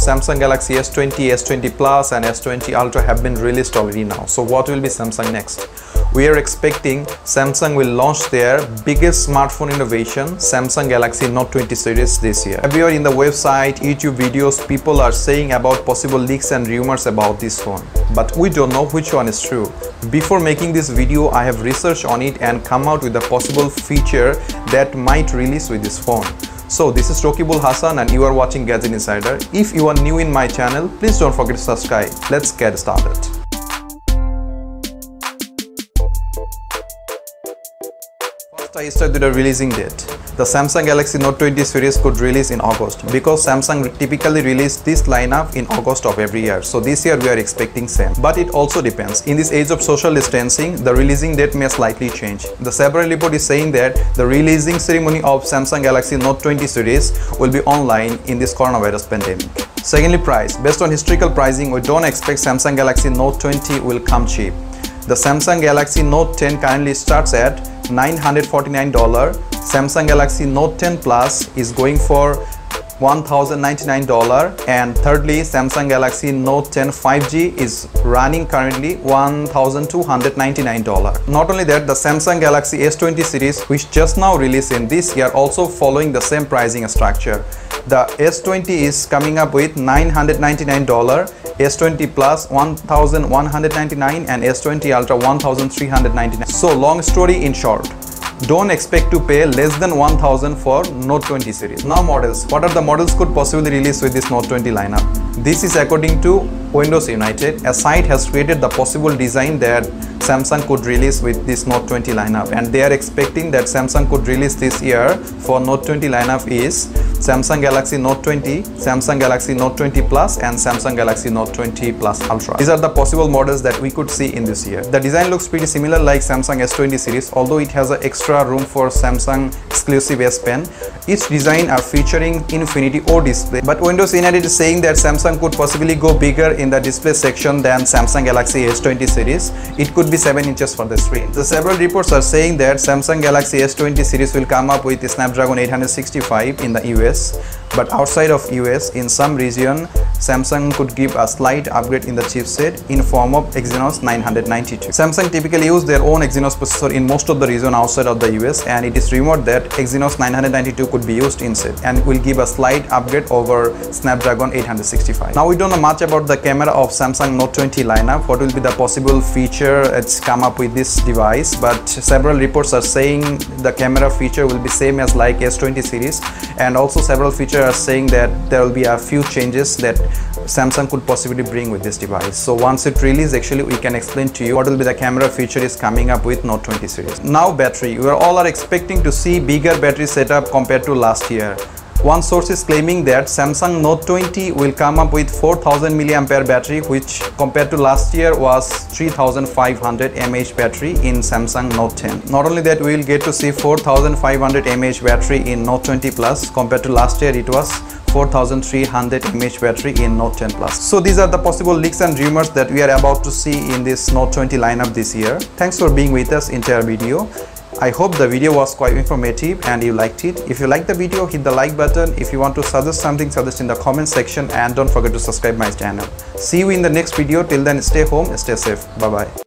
Samsung Galaxy S20, S20 Plus and S20 Ultra have been released already now. So what will be Samsung next? We are expecting Samsung will launch their biggest smartphone innovation, Samsung Galaxy Note 20 series this year. Everywhere in the website, YouTube videos, people are saying about possible leaks and rumors about this phone. But we don't know which one is true. Before making this video, I have researched on it and come out with a possible feature that might release with this phone. So this is Rokibul Hassan and you are watching Gadget Insider. If you are new in my channel, please don't forget to subscribe. Let's get started. First, I start with the releasing date. The Samsung Galaxy Note 20 series could release in August because Samsung typically release this lineup in August of every year. So this year we are expecting same. But it also depends. In this age of social distancing, the releasing date may slightly change. The several report is saying that the releasing ceremony of Samsung Galaxy Note 20 series will be online in this coronavirus pandemic. Secondly, price. Based on historical pricing, we don't expect Samsung Galaxy Note 20 will come cheap. The Samsung Galaxy Note 10 currently starts at $949. Samsung Galaxy Note 10 Plus is going for $1,099, and thirdly, Samsung Galaxy Note 10 5G is running currently $1,299. Not only that, the Samsung Galaxy S20 series, which just now released in this year, also following the same pricing structure. The S20 is coming up with $999, S20 Plus $1,199 and S20 Ultra $1,399. So long story in short, don't expect to pay less than $1,000 for Note 20 series. Now models. What are the models could possibly release with this Note 20 lineup? This is according to Windows United. A site has created the possible design that Samsung could release with this Note 20 lineup, and they are expecting that Samsung could release this year for Note 20 lineup is Samsung Galaxy Note 20, Samsung Galaxy Note 20 Plus and Samsung Galaxy Note 20 Plus Ultra. These are the possible models that we could see in this year. The design looks pretty similar like Samsung S20 series, although it has an extra room for Samsung exclusive S Pen. Each design are featuring Infinity O display, but Windows United is saying that Samsung could possibly go bigger in the display section than Samsung Galaxy S20 series. It could be 7 inches for the screen. The several reports are saying that Samsung Galaxy S20 series will come up with the Snapdragon 865 in the US, but outside of US, in some region, Samsung could give a slight upgrade in the chipset in form of Exynos 992. Samsung typically use their own Exynos processor in most of the region outside of the US, and it is rumored that Exynos 992 could be used instead and will give a slight upgrade over Snapdragon 865. Now we don't know much about the camera of Samsung Note 20 lineup. What will be the possible feature that's come up with this device, but several reports are saying the camera feature will be same as like S20 series, and also several features are saying that there will be a few changes that Samsung could possibly bring with this device. So once it releases, actually we can explain to you what will be the camera feature is coming up with Note 20 series. Now battery, we all are expecting to see bigger battery setup compared to last year. One source is claiming that Samsung Note 20 will come up with 4000 mAh battery, which compared to last year was 3500 mAh battery in Samsung Note 10. Not only that, we will get to see 4500 mAh battery in Note 20 Plus. Compared to last year, it was 4300 mAh battery in Note 10 Plus. So these are the possible leaks and rumors that we are about to see in this Note 20 lineup this year. Thanks for being with us entire video. I hope the video was quite informative and you liked it. If you like the video, hit the like button. If you want to suggest something, suggest in the comment section, and don't forget to subscribe my channel. See you in the next video. Till then, stay home, stay safe. Bye bye.